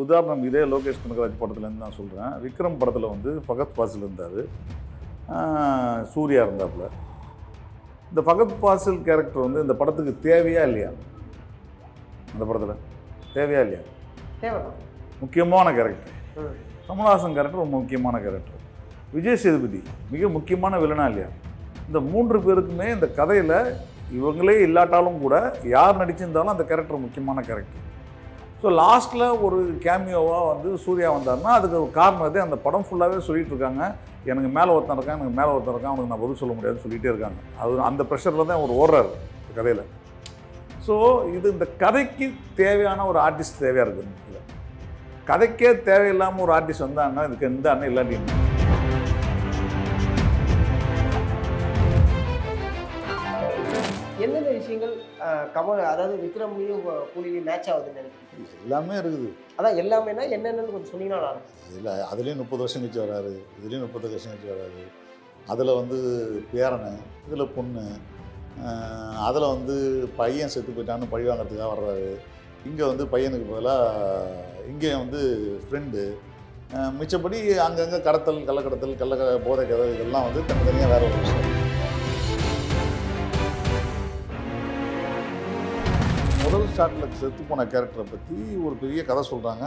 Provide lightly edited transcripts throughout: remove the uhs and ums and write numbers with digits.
உதாரணம் இதே லோகேஷ் கனகராஜ் படத்துலேருந்து நான் சொல்கிறேன். விக்ரம் படத்தில் வந்து ஃபகத் ஃபாசில் இருந்தார், சூர்யா இருந்தாப்புல. இந்த ஃபகத் ஃபாசில் கேரக்டர் வந்து இந்த படத்துக்கு தேவையா இல்லையா? அந்த படத்தில் தேவையா இல்லையா? தேவைதான். முக்கியமான கேரக்டர். கமல்ஹாசன் கேரக்டர் ரொம்ப முக்கியமான கேரக்டர். விஜய் சேதுபதி மிக முக்கியமான வில்லனா இல்லையா? இந்த 3 பேருக்குமே இந்த கதையில் இவங்களே இல்லாட்டாலும் கூட யார் நடிச்சிருந்தாலும் அந்த கேரக்டர் முக்கியமான கேரக்டர். ஸோ லாஸ்ட்டில் ஒரு கேமியோவாக வந்து சூர்யா வந்தார்னா அதுக்கு ஒரு காரணம் அது. அந்த படம் ஃபுல்லாகவே சொல்லிட்டு இருக்காங்க, எனக்கு மேலே ஒருத்தன் இருக்கான், எனக்கு மேலே ஒருத்தன் இருக்கான், அவனுக்கு நான் பதில் சொல்ல முடியாதுன்னு சொல்லிகிட்டே இருக்காங்க. அது அந்த ப்ரெஷரில் தான் அவர் ஓடுறாரு இந்த கதையில். ஸோ இது இந்த கதைக்கு தேவையான ஒரு ஆர்டிஸ்ட் தேவையாக இருக்குது. இதில் கதைக்கே தேவையில்லாமல் ஒரு ஆர்டிஸ்ட் வந்தாங்கன்னா இதுக்கு எந்த அண்ணன் இல்லாட்டி என்னென்ன விஷயங்கள் கமல் அதாவது விக்ரம்லையும் கூலிலையும் மேட்ச் ஆகுதுன்னு நினைக்கிறேன்? எல்லாமே இருக்குது. அதான் எல்லாமேனா என்னென்னு கொஞ்சம் சொன்னீங்கன்னா நல்லா இருக்கும். இல்லை அதுலேயும் 30 வருஷம் கழிச்சு வராரு, இதுலேயும் 30 வருஷம் கழிச்சு வராரு. அதில் வந்து பேரனை, இதில் பொண்ணு, அதில் வந்து பையன் செத்து போயிட்டான்னு பழி வாங்கிறதுக்காக வர்றாரு. இங்கே வந்து பையனுக்கு பதிலாக இங்கே வந்து ஃப்ரெண்டு. மிச்சப்படி அங்கங்கே கடத்தல், கள்ளக்கடத்தல், போதை கதை இதெல்லாம் வந்து தனித்தனியாக வேற ஒரு விஷயம். முதல் ஷாட்டில் செத்து போன கேரக்டரை பற்றி ஒரு பெரிய கதை சொல்கிறாங்க.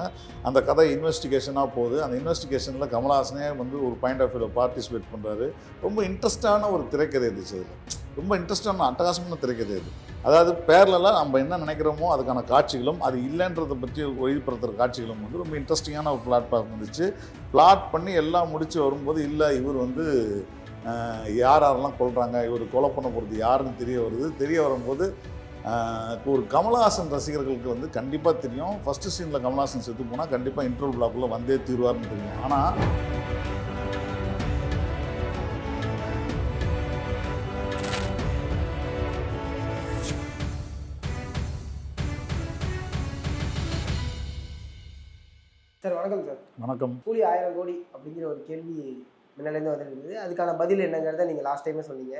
அந்த கதை இன்வெஸ்டிகேஷனாக போகுது. அந்த இன்வெஸ்டிகேஷனில் கமல்ஹாசனே வந்து ஒரு பாயிண்ட் ஆஃப் வியூவில் பார்ட்டிசிபேட் பண்ணுறாரு. ரொம்ப இன்ட்ரெஸ்டான ஒரு திரைக்கதை இருந்துச்சு. அதில் ரொம்ப இன்ட்ரெஸ்டான அட்டகாசமான திரைக்கதை இது. அதாவது பேரலாக நம்ம என்ன நினைக்கிறோமோ அதுக்கான காட்சிகளும் அது இல்லைன்றதை பற்றி வெளிப்படுத்துகிற காட்சிகளும் வந்து ரொம்ப இன்ட்ரெஸ்டிங்கான ஒரு பிளாட்ஃபார்ம் இருந்துச்சு. பிளாட் பண்ணி எல்லாம் முடித்து வரும்போது இல்லை இவர் வந்து யாரெல்லாம் கொள்கிறாங்க, இவர் கொலை பண்ண போகிறது யாருன்னு தெரிய வரும்போது ஒரு கமல்ஹாசன் ரசிகர்களுக்கு வந்து கண்டிப்பாக தெரியும். ஃபஸ்ட்டு சீனில் கமல்ஹாசன் செத்து போனால் கண்டிப்பாக இன்டர்வல் பிளாக்குள்ளே வந்தே தீர்வார்னு தெரியும். ஆனால் சார் வணக்கம் சார். வணக்கம். கூலி 1000 கோடி அப்படிங்கிற ஒரு கேள்வி முன்னாலேருந்து வந்துருக்குது. அதுக்கான பதில் என்னங்கிறத நீங்கள் லாஸ்ட் டைமே சொன்னீங்க.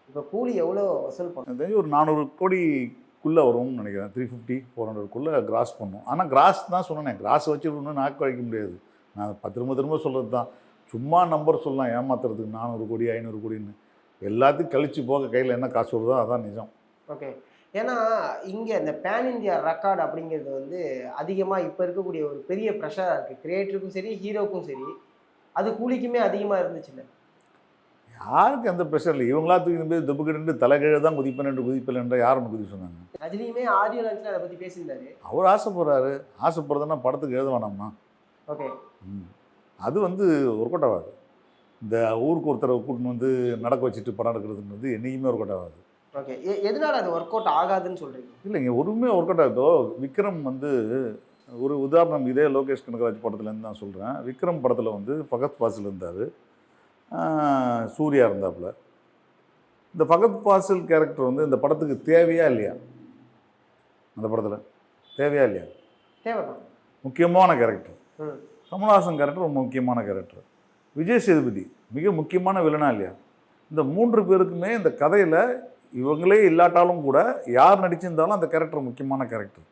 இப்போ கூலி எவ்வளோ வசூல் பண்ணும்? ஒரு 400 கோடிக்குள்ளே வரும்னு நினைக்கிறேன். 350-400க்குள்ளே கிராஸ் பண்ணும். ஆனால் கிராஸ் தான் சொன்னேன், கிராஸ் வச்சு ஒன்றும் நாக்கு வைக்க முடியாது. நான் திரும்ப சொல்கிறது தான். சும்மா நம்பர் சொல்லலாம் ஏமாத்துறதுக்கு. 400 கோடி 500 கோடின்னு எல்லாத்தையும் கழிச்சு போக கையில் என்ன காசு வருதோ அதான் நிஜம். ஓகே. ஏன்னா இங்கே இந்த பேன் இந்தியா ரெக்கார்டு அப்படிங்கிறது வந்து அதிகமாக இப்போ இருக்கக்கூடிய ஒரு பெரிய ப்ரெஷராக இருக்குது. கிரியேட்டருக்கும் சரி, ஹீரோக்கும் சரி. அது கூலிக்குமே அதிகமாக இருந்துச்சுல்ல. யாருக்கு அந்த ப்ரெஷர் இல்லை. இவங்களா தூக்கி போய் துப்புக்கிட்டு தலைகீழ தான் குதிப்பேன் யாரும் குதி சொன்னாங்க. ரஜினியுமே ஆடியோ லான்ச்சில் அதை பற்றி பேசியிருந்தாரு. அவர் ஆசைப்படுறதுன்னா படத்துக்கு எழுத வேணாம்னா. ஓகே. அது வந்து ஒர்க் அவுட் ஆகாது. இந்த ஊருக்கு ஒருத்தரை கூட்டின்னு வந்து நடக்க வச்சுட்டு படம் எடுக்கிறதுன்றது என்றைக்குமே ஒர்க் அவுட் ஆகாது. ஓகே. எதனால் அது ஒர்க் அவுட் ஆகாதுன்னு சொல்கிறீங்க? இல்லைங்க, ஒருமே ஒர்க் அவுட் ஆகுதோ. விக்ரம் வந்து ஒரு உதாரணம் இதே லோகேஷ் கனகராஜ் படத்துலேருந்து நான் சொல்கிறேன். விக்ரம் படத்தில் வந்து ஃபகத் ஃபாசில் இருந்தார், சூர்யா இருந்தாப்புல. இந்த ஃபகத் ஃபாசில் கேரக்டர் வந்து இந்த படத்துக்கு தேவையா இல்லையா? அந்த படத்தில் தேவையா இல்லையா? தேவைதான். முக்கியமான கேரக்டர். கமல்ஹாசன் கேரக்டர் ரொம்ப முக்கியமான கேரக்டர். விஜய் சேதுபதி மிக முக்கியமான வில்லனா இல்லையா? இந்த 3 பேருக்குமே இந்த கதையில் இவங்களே இல்லாட்டாலும் கூட யார் நடிச்சிருந்தாலும் அந்த கேரக்டர் முக்கியமான கேரக்டர்.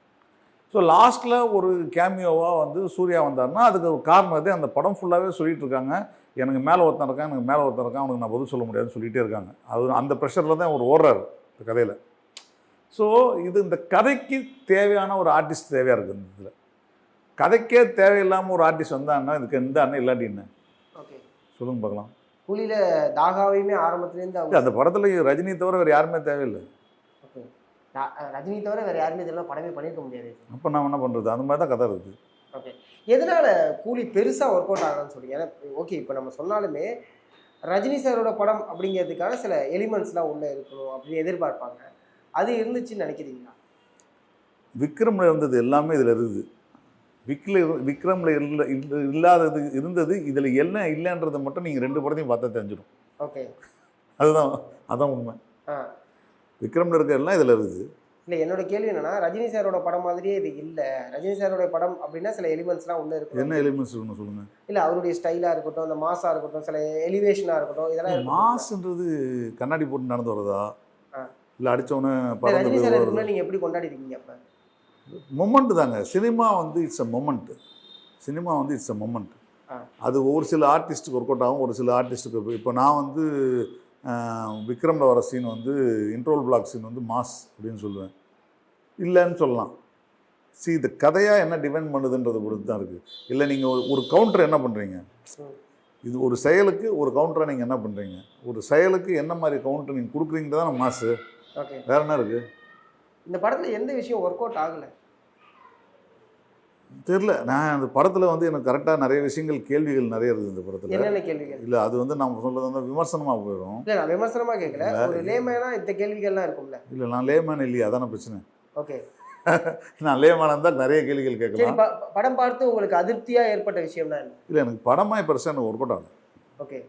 ஸோ லாஸ்ட்டில் ஒரு கேமியோவாக வந்து சூர்யா வந்தார்னா அதுக்கு ஒரு காரணம் அது. அந்த படம் ஃபுல்லாகவே சொல்லிட்டு இருக்காங்க, எனக்கு மேலே ஒருத்தன் இருக்கான், எனக்கு மேலே ஒருத்தன் இருக்கான், அவனுக்கு நான் பதில் சொல்ல முடியாதுன்னு சொல்லிகிட்டே இருக்காங்க. அது அந்த ப்ரெஷரில் தான் அவர் ஓடுறாரு இந்த கதையில். ஸோ இது இந்த கதைக்கு தேவையான ஒரு ஆர்டிஸ்ட் தேவையாக இருக்குது. இதில் கதைக்கே தேவையில்லாமல் ஒரு ஆர்டிஸ்ட் வந்தாங்கன்னா இதுக்கு எந்த அண்ணன் இல்லாட்டி என்ன? ஓகே, சொல்லுங்க பார்க்கலாம். கூலியில் தாகாவையுமே ஆரம்பத்துலேருந்து அந்த படத்தில் ரஜினி தவிர வேறு யாருமே தேவையில்லை. ஓகே. ரஜினி தவிர வேறு யாருமே இதெல்லாம் படமே பண்ணியிருக்க முடியாது. அப்போ நான் என்ன பண்ணுறது? அந்த மாதிரி தான் கதை இருக்குது. ஓகே. எதனால் கூலி பெருசாக ஒர்க் அவுட் ஆகலாம்னு சொல்லுங்கள்? ஏன்னா ஓகே, இப்போ நம்ம சொன்னாலுமே ரஜினி சாரோட படம் அப்படிங்கிறதுக்கான சில எலிமெண்ட்ஸ்லாம் உள்ளே இருக்கணும் அப்படின்னு எதிர்பார்ப்பாங்க. அது இருந்துச்சுன்னு நினைக்கிறீங்களா? விக்ரமில் இருந்தது எல்லாமே இதில் இருக்குது. விக்ரமில் இல்லாதது இருந்தது இதில் என்ன இல்லைன்றதை மட்டும் நீங்கள் 2 படத்தையும் பார்த்தா தெரிஞ்சிடும். ஓகே, அதுதான் உண்மை. விக்ரமில் இருக்க எல்லாம் இதில் இருக்குது. இல்லை, என்னோட கேள்வி என்னன்னா, ரஜினி சாரோட படம் மாதிரியே இது இல்லை. ரஜினி சாரோட படம் அப்படின்னா சில எலிமெண்ட்ஸ்லாம் உள்ளே இருக்கும். என்ன எலிமெண்ட்ஸ் இருக்குன்னு சொல்லுங்கள். இல்லை, அவருடைய ஸ்டைலாக இருக்கட்டும், அந்த மாஸாக இருக்கட்டும், சில எலிவேஷனாக இருக்கட்டும், இதெல்லாம். மாஸ்ன்றது கண்ணாடி போட்டு நடந்து வரதா இல்லை அடித்தவொன்னே ரஜினி சார் இருக்குன்னா நீங்கள் எப்படி கொண்டாடிருக்கீங்க? அப்போ மொமெண்ட் தாங்க. சினிமா வந்து இட்ஸ் அ மொமெண்ட். சினிமா வந்து இட்ஸ் அ மொமெண்ட். அது ஒரு சில ஆர்டிஸ்ட்டுக்கு ஒர்க் அவுட் ஆகும், ஒரு சில ஆர்டிஸ்ட்டுக்கு. இப்போ நான் வந்து விக்ரமில் வர சீன் வந்து இன்ட்ரோல் பிளாக் சீன் வந்து மாஸ் அப்படின்னு சொல்லுவேன். இல்லைன்னு சொல்லலாம். இந்த கதையாக என்ன டிபெண்ட் பண்ணுதுன்றதை பொறுத்து தான் இருக்குது. இல்லை நீங்கள் ஒரு கவுண்டர் என்ன பண்ணுறீங்க, இது ஒரு செயலுக்கு ஒரு கவுண்டரை நீங்கள் என்ன பண்ணுறீங்க, ஒரு செயலுக்கு என்ன மாதிரி கவுண்டர் நீங்கள் கொடுக்குறீங்க தான் மாசு. ஓகே, வேற என்ன இருக்குது? இந்த படத்தில் எந்த விஷயம் ஒர்க் அவுட் ஆகலை தெரில. நான் அந்த படத்தில் வந்து எனக்கு கரெக்டாக நிறைய விஷயங்கள், கேள்விகள் நிறைய இருக்குது இந்த படத்தில். என்னென்ன கேள்விகள்? இல்லை அது வந்து நம்ம சொல்கிறது வந்து விமர்சனமாக போயிடும். இல்லை, நான் விமர்சனமாக கேட்கல, ஒரு லேமேனா இந்த கேள்விகள்லாம் இருக்கும்ல. இல்லை, நான் லேமேன் இல்லையா, அதான பிரச்சனை. ஓகே, நான் லேமேனாக இருந்தால் நிறைய கேள்விகள் சரி. கேட்கலாம். படம் பார்த்து உங்களுக்கு அதிருப்தியாக ஏற்பட்ட விஷயம்னா என்ன? இல்லை, எனக்கு படமாக பெருசாக எனக்கு ஒர்க் அவுட் ஆகலை. ஓகே,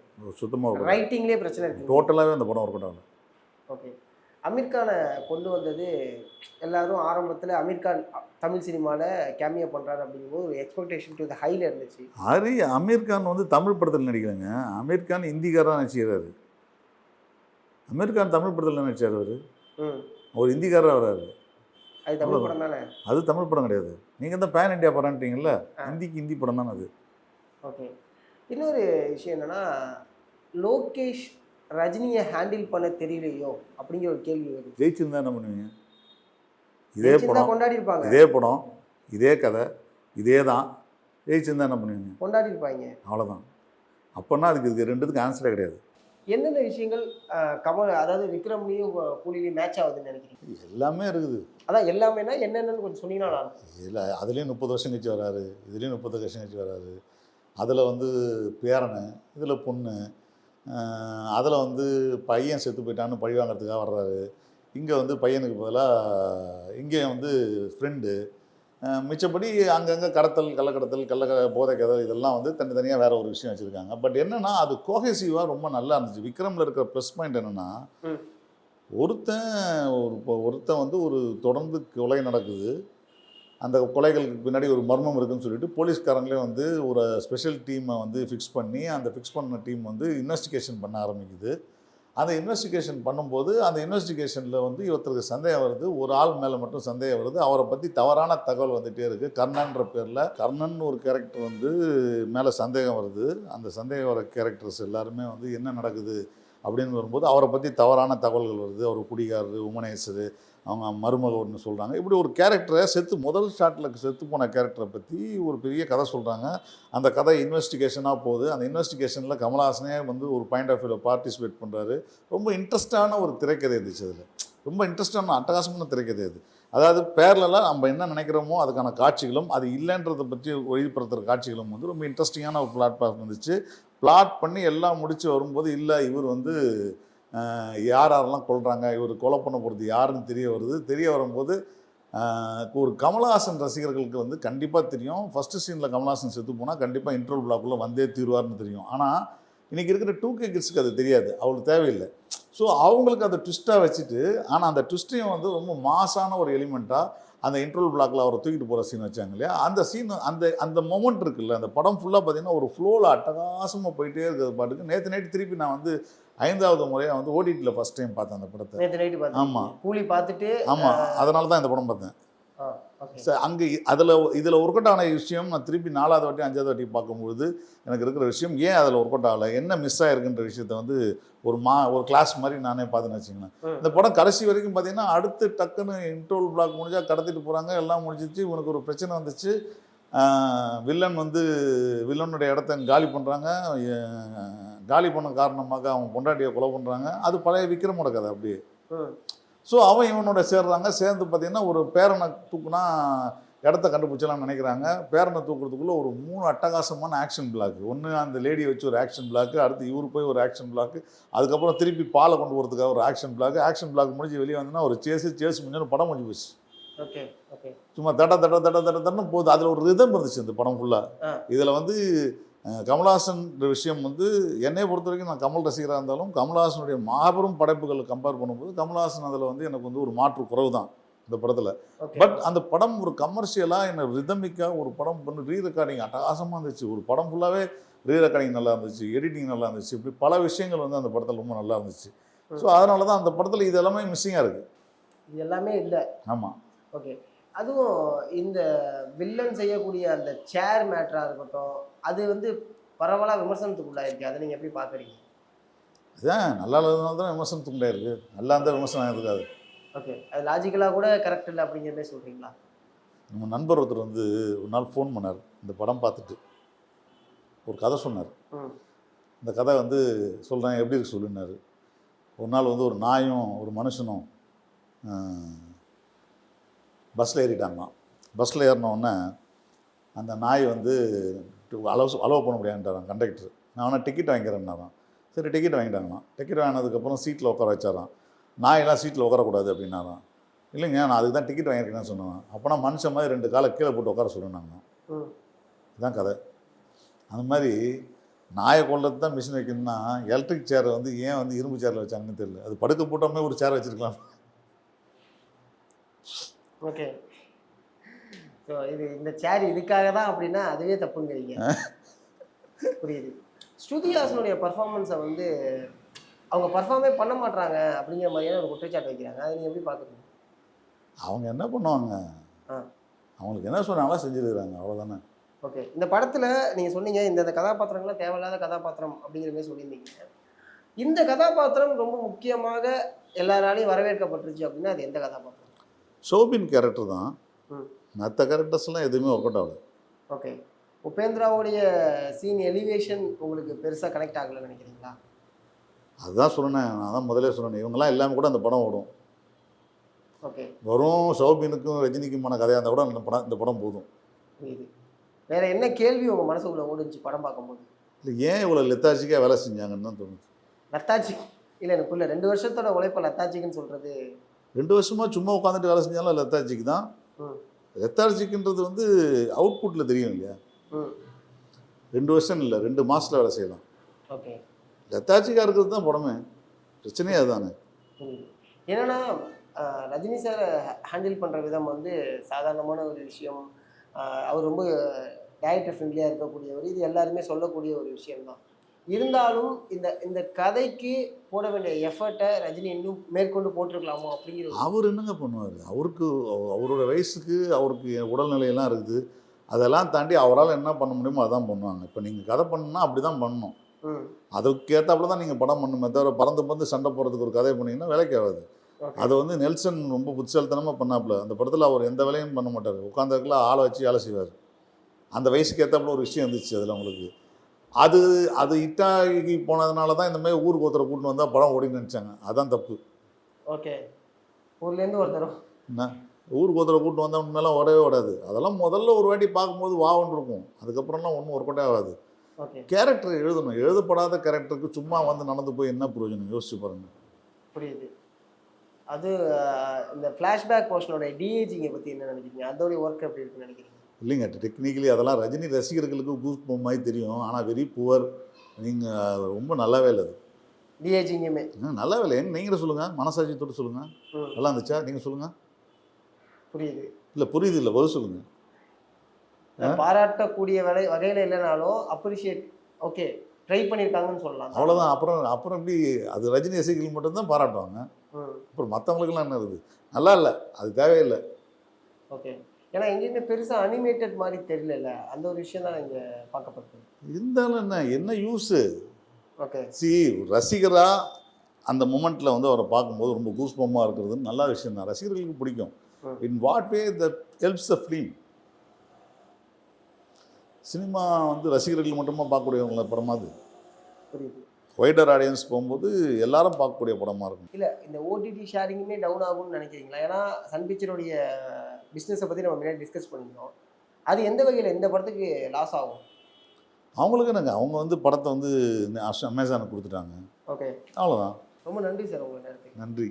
சுத்தமாக ரைட்டிங்லேயே பிரச்சனை இருக்கு. டோட்டலாகவே அந்த படம் ஒர்க் அவுட் ஆகலை. ஓகே, அமீர் கானை கொண்டு வந்தது எல்லாரும் ஆரம்பத்தில் அமீர் கான் தமிழ் சினிமாவில் கேமியோ பண்ணுறாரு அப்படிங்கும்போது ஒரு எக்ஸ்பெக்டேஷன் டு த ஹையில் இருந்துச்சு. அமீர் கான் வந்து தமிழ் படத்தில் நடிக்கலைங்க. அமீர் கான் ஹிந்திக்காரராக நடிச்சுக்கிறாரு. அமீர் கான் தமிழ் படத்தில் நடிச்சார். அவர் ஹிந்திக்காரராக வர்றாரு. அது தமிழ் படம் தானே? அது தமிழ் படம் கிடையாது. நீங்கள் தான் பேன் இண்டியா படம்ட்டீங்கல்ல, ஹிந்திக்கு ஹிந்தி படம் தானே அது. ஓகே, இன்னொரு விஷயம் என்னென்னா, லோகேஷ் ரஜினியை ஹேண்டில் பண்ண தெரியலையோ அப்படிங்கிற ஒரு கேள்வி வருது. ஜெயிச்சிருந்தா என்ன பண்ணுவீங்க? இதே படம் கொண்டாடி இருப்பாங்க, இதே படம், இதே கதை, இதே தான். ஜெயிச்சிருந்தா என்ன பண்ணுவீங்க? கொண்டாடி இருப்பாங்க, அவ்வளோதான். அப்போன்னா அதுக்கு ரெண்டுத்துக்கு ஆன்சரே கிடையாது. எந்தெந்த விஷயங்கள் கமல், அதாவது விக்ரம்லையும் கூலிலையும் மேட்ச் ஆகுதுன்னு நினைக்கிறீங்க? எல்லாமே இருக்குது. அதான் எல்லாமேனா என்னென்னு கொஞ்சம் சொன்னீங்கன்னா. இல்லை, அதுலேயும் 30 வருஷம் கழிச்சு வராரு, இதுலேயும் 30 வருஷம் கழிச்சு வராரு. அதில் வந்து பேரனை, இதில் பொண்ணு, அதில் வந்து பையன் செத்து போயிட்டான்னு பழி வாங்கிறதுக்காக வர்றாரு. இங்கே வந்து பையனுக்கு பதிலாக இங்கே வந்து ஃப்ரெண்டு. மிச்சப்படி அங்கங்கே கடத்தல், கள்ளக்கடத்தல், போதை கதல், இதெல்லாம் வந்து தனித்தனியாக வேறு ஒரு விஷயம் வச்சுருக்காங்க. பட் என்னென்னா அது கோஹெசிவாக ரொம்ப நல்லா இருந்துச்சு. விக்ரமில் இருக்கிற ப்ளஸ் பாயிண்ட் என்னென்னா, ஒருத்தன் வந்து ஒரு தொடர்ந்து கொலை நடக்குது, அந்த கொலைகளுக்கு பின்னாடி ஒரு மர்மம் இருக்குதுன்னு சொல்லிட்டு போலீஸ்காரங்களே வந்து ஒரு ஸ்பெஷல் டீமை வந்து ஃபிக்ஸ் பண்ணி, அந்த ஃபிக்ஸ் பண்ண டீம் வந்து இன்வெஸ்டிகேஷன் பண்ண ஆரம்பிக்குது. அந்த இன்வெஸ்டிகேஷன் பண்ணும்போது அந்த இன்வெஸ்டிகேஷனில் வந்து இவருக்கு சந்தேகம் வருது, ஒரு ஆள் மேலே மட்டும் சந்தேகம் வருது. அவரை பற்றி தவறான தகவல் வந்துகிட்டே இருக்குது. கர்ணன்ற பேரில் கர்ணன் ஒரு கேரக்டர் வந்து மேலே சந்தேகம் வருது. அந்த சந்தேகம் வர கேரக்டர்ஸ் எல்லாருமே வந்து என்ன நடக்குது அப்படின்னு வரும்போது அவரை பற்றி தவறான தகவல்கள் வருது. அவர் குடிகாரரு, உமனேஸ்வரு, அவங்க மருமக ஒன்று சொல்கிறாங்க. இப்படி ஒரு கேரக்டரை முதல் ஷாட்டில் செத்து போன கேரக்டரை பற்றி ஒரு பெரிய கதை சொல்கிறாங்க. அந்த கதை இன்வெஸ்டிகேஷனாக போகுது. அந்த இன்வெஸ்டிகேஷனில் கமல்ஹாசனே வந்து ஒரு பாயிண்ட் ஆஃப் வியூவில் பார்ட்டிசிபேட் பண்ணுறாரு. ரொம்ப இன்ட்ரெஸ்டான ஒரு திரைக்கதை இருந்துச்சு. அதில் ரொம்ப இன்ட்ரெஸ்டான அட்டகாசமான திரைக்கதை அது. அதாவது பேரலாம் நம்ம என்ன நினைக்கிறோமோ அதுக்கான காட்சிகளும், அது இல்லைன்றதை பற்றி வெளிப்படுத்துகிற காட்சிகளும் வந்து ரொம்ப இன்ட்ரெஸ்டிங்கான ஒரு பிளாட்ஃபார்ம் இருந்துச்சு. பிளாட் பண்ணி எல்லாம் முடித்து வரும்போது, இல்லை இவர் வந்து யாரெல்லாம் கொள்கிறாங்க, இவர் கொலை பண்ண போகிறது யாருன்னு தெரிய வரும்போது ஒரு கமல்ஹாசன் ரசிகர்களுக்கு வந்து கண்டிப்பாக தெரியும். ஃபஸ்ட்டு சீனில் கமல்ஹாசன் செத்து போனால் கண்டிப்பாக இன்ட்ரோல் பிளாக்குள்ளே வந்தே தீர்வார்னு தெரியும். ஆனால் இன்றைக்கி இருக்கிற 2K கிட்ஸுக்கு அது தெரியாது, அவங்களுக்கு தேவையில்லை. ஸோ அவங்களுக்கு அதை ட்விஸ்ட்டாக வச்சுட்டு, ஆனால் அந்த ட்விஸ்ட்டையும் வந்து ரொம்ப மாசான ஒரு எலிமெண்ட்டாக அந்த இன்ட்ரோல் பிளாக்கில் அவரை தூக்கிட்டு போகிற சீன் வச்சாங்க இல்லையா, அந்த சீன், அந்த மொமெண்ட் இருக்குல்ல, அந்த படம் ஃபுல்லாக பார்த்தீங்கன்னா ஒரு ஃப்ளோவில் அட்டகாசமாக போயிட்டே இருக்கிறது பாட்டுக்கு. நேற்று திருப்பி நான் வந்து 5வது முறையாக வந்து ஓடிடியில் ஃபஸ்ட் டைம் பார்த்தேன் அந்த படத்தை. நேற்று நைட்டு பார்த்தேன். ஆமாம், கூலி பார்த்துட்டு. ஆமாம், அதனால தான் இந்த படம் பார்த்தேன். சார் அங்கே இதில் ஒர்க் அவுட் ஆன விஷயம் நான் திருப்பி 4வது வாட்டி 5வது வாட்டி பார்க்கும்பொழுது எனக்கு இருக்கிற விஷயம், ஏன் அதில் ஒர்க் அவுட் ஆகலை, என்ன மிஸ் ஆகிருக்குன்ற விஷயத்த வந்து ஒரு கிளாஸ் மாதிரி நானே பார்த்துன்னு வச்சுங்களேன். இந்த படம் கடைசி வரைக்கும் பார்த்தீங்கன்னா அடுத்து டக்குன்னு இன்ட்ரோல் பிளாக் முடிஞ்சால் கடத்திட்டு போகிறாங்க, எல்லாம் முடிஞ்சிச்சு. இவனுக்கு ஒரு பிரச்சனை வந்துச்சு. வில்லனுடைய இடத்த காலி பண்ணுறாங்க. காலி பண்ண காரணமாக அவன் பொண்டாட்டியை கொலை பண்ணுறாங்க. அது பழைய விக்ரமோட கதை அப்படியே. ஸோ அவன் இவனோட சேர்ந்து பார்த்தீங்கன்னா ஒரு பேரனை தூக்குனா இடத்த கண்டுபிடிச்சலாம்னு நினைக்கிறாங்க. பேரனை தூக்குறதுக்குள்ளே ஒரு 3 அட்டகாசமான ஆக்ஷன் பிளாக். ஒன்று அந்த லேடியை வச்சு ஒரு ஆக்ஷன் பிளாக்கு, அடுத்து இவர் போய் ஒரு ஆக்ஷன் பிளாக்கு, அதுக்கப்புறம் திருப்பி பாலை கொண்டு போகிறதுக்காக ஒரு ஆக்ஷன் பிளாக் முடிஞ்சு வெளியே வந்தோன்னா ஒரு சேஸ் முடிஞ்சோன்னு படம் முடிஞ்சு போச்சு. சும்மா தட்டன்னு போகுது. அதில் ஒரு ரிதம் இருந்துச்சு இந்த படம் ஃபுல்லாக. இதில் வந்து கமல்ஹாசன் விஷயம் வந்து என்னை பொறுத்த வரைக்கும், நான் கமல் ரசிகராக இருந்தாலும் கமல்ஹாசனுடைய மாபெரும் படைப்புகளை கம்பேர் பண்ணும்போது கமல்ஹாசன் அதில் வந்து எனக்கு வந்து ஒரு மாற்று குறைவு தான் இந்த படத்தில். பட் அந்த படம் ஒரு கமர்ஷியலாக என்ன ரிதமிக்காக ஒரு படம் பண்ணி ரீ ரெக்கார்டிங் அட்டகாசமாக இருந்துச்சு. ஒரு படம் ஃபுல்லாகவே ரீ ரெக்கார்டிங் நல்லா இருந்துச்சு, எடிட்டிங் நல்லா இருந்துச்சு. இப்படி பல விஷயங்கள் வந்து அந்த படத்தில் ரொம்ப நல்லா இருந்துச்சு. ஸோ அதனால தான் அந்த படத்தில் இது எல்லாமே மிஸ்ஸிங்காக இருக்குது. இது எல்லாமே இல்லை. ஆமாம். ஓகே, அதுவும் இந்த வில்லன் செய்யக்கூடிய அந்த சேர் மேட்டராக இருக்கட்டும், அது வந்து பரவலாக விமர்சனத்துக்குள்ளாயிருக்கு. அதை நீங்கள் எப்படி பார்க்குறீங்க? அதுதான் நல்லா இல்லாதனால தான் விமர்சனத்துக்குள்ளே இருக்குது. நல்லா இருந்தால் விமர்சனம் இருக்காது. ஓகே, அது லாஜிக்கலாக கூட கரெக்ட் இல்லை அப்படிங்கிற மாதிரி சொல்கிறீங்களா? நம்ம நண்பர் ஒருத்தர் வந்து ஒரு நாள் ஃபோன் பண்ணார். இந்த படம் பார்த்துட்டு ஒரு கதை சொன்னார். இந்த கதை வந்து சொல்கிறேன், எப்படி இருக்கு சொல்லுன்னாரு. ஒரு நாள் வந்து ஒரு நாயும் ஒரு மனுஷனும் பஸ்ஸில் ஏறிட்டாங்களாம். பஸ்ஸில் ஏறினோடனே அந்த நாய் வந்து அலோவ் பண்ண முடியாதுன்றாரான் கண்டக்டர். நான் வேணா டிக்கெட் வாங்கிக்கிறேன்னாரான். சரி டிக்கெட் வாங்கிட்டாங்களாம். டிக்கெட் வாங்கினதுக்கப்புறம் சீட்டில் உட்கார வச்சாரான். நாயெல்லாம் சீட்டில் உட்காரக்கூடாது அப்படின்னாரான். இல்லைங்க நான் அதுக்கு தான் டிக்கெட் வாங்கியிருக்கேன்னு சொன்னேன். அப்போனா மனுஷன் மாதிரி 2 காலை கீழே போட்டு உட்கார சொல்லுனாங்க. இதுதான் கதை. அந்த மாதிரி நாயை கொள்றது தான் மிஷின் வைக்கணும்னா எலக்ட்ரிக் சேரை வந்து ஏன் வந்து இரும்பு சேரில் வச்சாங்கன்னு தெரியல. அது படுக்க போட்டாமே ஒரு சேர் வச்சுருக்கலாம். ஓகே, ஸோ இந்த சேர் இதுக்காக தான் அப்படின்னா அதுவே தப்புங்கிறீங்க. புரியுது. ஸ்ருதி ஹாசனுடைய பர்ஃபார்மன்ஸை வந்து அவங்க பர்ஃபார்மே பண்ண மாட்டாங்க அப்படிங்கிற மாதிரியான ஒரு குற்றச்சாட்டு வைக்கிறாங்க. அதை நீங்கள் எப்படி பார்க்குறீங்க? அவங்க என்ன பண்ணுவாங்க, அவங்களுக்கு என்ன சொன்னாங்களோ செஞ்சுருக்குறாங்க, அவ்வளோதானே. ஓகே, இந்த படத்தில் நீங்கள் சொன்னீங்க இந்த கதாபாத்திரங்கள்லாம் தேவையில்லாத கதாபாத்திரம் அப்படிங்கிற மாதிரி சொல்லியிருந்தீங்க. இந்த கதாபாத்திரம் ரொம்ப முக்கியமாக எல்லாராலையும் வரவேற்கப்பட்டுருச்சு அப்படின்னா அது எந்த கதாபாத்திரம்? ஷோபின் கேரக்டர் தான். மற்ற கேரக்டர்ஸ்லாம் எதுவுமே ஒர்க் அவுட் ஆகல. ஓகே, உபேந்திராவுடைய சீன் எலிவேஷன் உங்களுக்கு பெருசாக கனெக்ட் ஆகலைன்னு நினைக்கிறீங்களா? அதுதான் சொன்னேன், நான் தான் முதலே சொன்னேன், இவங்கெல்லாம் இல்லாமல் கூட அந்த படம் ஓடும். ஓகே, வரும் ஷோபினுக்கும் ரஜினிக்குமான கதையாக இருந்தால் கூட இந்த படம் போதும். இது வேற என்ன கேள்வி உங்கள் மனசுக்குள்ளே ஓடுச்சு படம் பார்க்கும்போது? இல்லை ஏன் இவ்வளோ லெத்தாச்சிக்காக வேலை செஞ்சாங்கன்னு தான் தோணுது. லத்தாச்சி இல்லை எனக்குள்ள 2 வருஷத்தோட உழைப்பை லத்தாச்சிக்குன்னு சொல்கிறது. 2 வருஷமாக சும்மா உட்காந்துட்டு வேலை செஞ்சாலும் லெத்தாச்சிக்கு தான். லெத்தாச்சிக்குன்றது வந்து அவுட்புட்டில் தெரியும் இல்லையா. 2 வருஷம் இல்லை 2 மாதத்தில் வேலை செய்யலாம். ஓகே, லெத்தாச்சிக்காக இருக்கிறது தான் படமே. பிரச்சனையே அதுதானே. என்னன்னா ரஜினி சாரை ஹேண்டில் பண்ணுற விதம் வந்து சாதாரணமான ஒரு விஷயம். அவர் ரொம்ப டைரக்டர் ஃப்ரெண்ட்லியாக இருக்கக்கூடியவர், இது எல்லாருமே சொல்லக்கூடிய ஒரு விஷயம்தான். இருந்தாலும் இந்த கதைக்கு போட வேண்டிய எஃபர்ட்டை ரஜினி இன்னும் மேற்கொண்டு போட்டிருக்கலாமோ அப்படிங்கிற. அவர் என்னங்க பண்ணுவார், அவரோட வயசுக்கு அவருக்கு உடல்நிலையெல்லாம் இருக்குது. அதெல்லாம் தாண்டி அவரால் என்ன பண்ண முடியுமோ அதான் பண்ணுவாங்க. இப்போ நீங்கள் கதை பண்ணணும்னா அப்படி தான் பண்ணணும். அதுக்கேற்றாப்புல தான் நீங்கள் படம் பண்ணுமே தவிர பறந்து சண்டை போடுறதுக்கு ஒரு கதை பண்ணிங்கன்னா வேலைக்கு ஆகாது. அதை வந்து நெல்சன் ரொம்ப புத்திசாலித்தனமாக பண்ணாப்புல. அந்த படத்தில் அவர் எந்த வேலையும் பண்ண மாட்டார், உட்காந்துருக்குள்ள ஆளை வச்சு வேலை செய்வார். அந்த வயசுக்கு ஏற்றாப்புல ஒரு விஷயம் இருந்துச்சு அதில் உங்களுக்கு. அது இட்டாகி போனதுனால தான் இந்த மாதிரி ஊருக்கு ஒருத்தரை கூட்டின்னு வந்தால் படம் ஓடின்னு நினச்சாங்க. அதான் தப்பு. ஓகே, ஊர்லேருந்து ஒருத்தரும் என்ன ஊருக்கு ஒருத்தரை கூட்டின்னு வந்தால் உண்மையெல்லாம் ஓடவே ஓடாது. அதெல்லாம் முதல்ல ஒரு வாட்டி பார்க்கும்போது வாவன்னு இருக்கும், அதுக்கப்புறம்லாம் ஒன்றும் ஒர்க் அவுட்டே ஆகாது. கேரக்டர் எழுதணும். எழுதப்படாத கேரக்டருக்கு சும்மா வந்து நடந்து போய் என்ன பிரயோஜனம், யோசிச்சு பாருங்க. புரியுது. அது இந்த ஃப்ளாஷ்பேக் போர்ஷனோட டிஏஜிங்கை பற்றி என்ன நினைக்கிறீங்க? அதோடைய ஒர்க் எப்படி இருக்குன்னு நினைக்கிறீங்க? இல்லைங்க, டெக்னிக்கலி அதெல்லாம் ரஜினி ரசிகர்களுக்கு கூஸ் பம்ப் மாதிரி தெரியும். ஆனால் வெரி புவர். நீங்கள் ரொம்ப நல்லாவே இல்லை அது டிஏஜிங்குமே. நல்லாவே இல்லை. நீங்களே சொல்லுங்கள், மனசாட்சி தொட்டு சொல்லுங்கள், நல்லா இருந்துச்சா? நீங்கள் சொல்லுங்கள். புரியுது இல்லை புரியுது இல்லை, பதில் சொல்லுங்கள். பாராட்டக்கூடிய வகையில் இல்லைனாலும் அப்ரிஷியேட் ஓகே ட்ரை பண்ணியிருக்காங்கன்னு சொல்லலாம். அவ்வளோதான். அப்புறம் எப்படி அது ரஜினி ரசிகர்கள் மட்டும்தான் பாராட்டுவாங்க. அப்புறம் மற்றவங்களுக்குலாம் என்ன இருக்குது, நல்லா இல்லை, அது தேவையில்லை. ஓகே, ஏன்னா எங்கேயுமே பெருசாக அனிமேட்டட் மாதிரி தெரியல, அந்த ஒரு விஷயம் தான் இங்கே பார்க்கப்பட்டது. இருந்தாலும் என்ன யூஸு? ஓகே, ரசிகராக அந்த மூமெண்ட்டில் வந்து அவரை பார்க்கும்போது ரொம்ப கூஸ்பமாக இருக்கிறது நல்ல விஷயம் தான், ரசிகர்களுக்கு பிடிக்கும். In what way that helps the film. Cinema வந்து ரசிகர்கள் மட்டுமா பார்க்கக்கூடியவங்கள படமாக அது. புரியுது. வைடர் ஆடியன்ஸ் போகும்போது எல்லாரும் பார்க்கக்கூடிய படமாக இருக்கும். இல்லை இந்த ஓடிடி ஷேரிங்குமே டவுன் ஆகும்னு நினைக்கிறீங்களா? ஏன்னா சன் பிக்சருடைய பிஸ்னஸை பற்றி நம்ம முன்னாடி டிஸ்கஸ் பண்ணியிருந்தோம். அது எந்த வகையில் இந்த படத்துக்கு லாஸ் ஆகும்? அவங்களுக்கு என்னங்க, அவங்க வந்து படத்தை வந்து அமேசானுக்கு கொடுத்துட்டாங்க. ஓகே, அவ்வளோதான். ரொம்ப நன்றி சார் உங்கள் நேரத்துக்கு. நன்றி.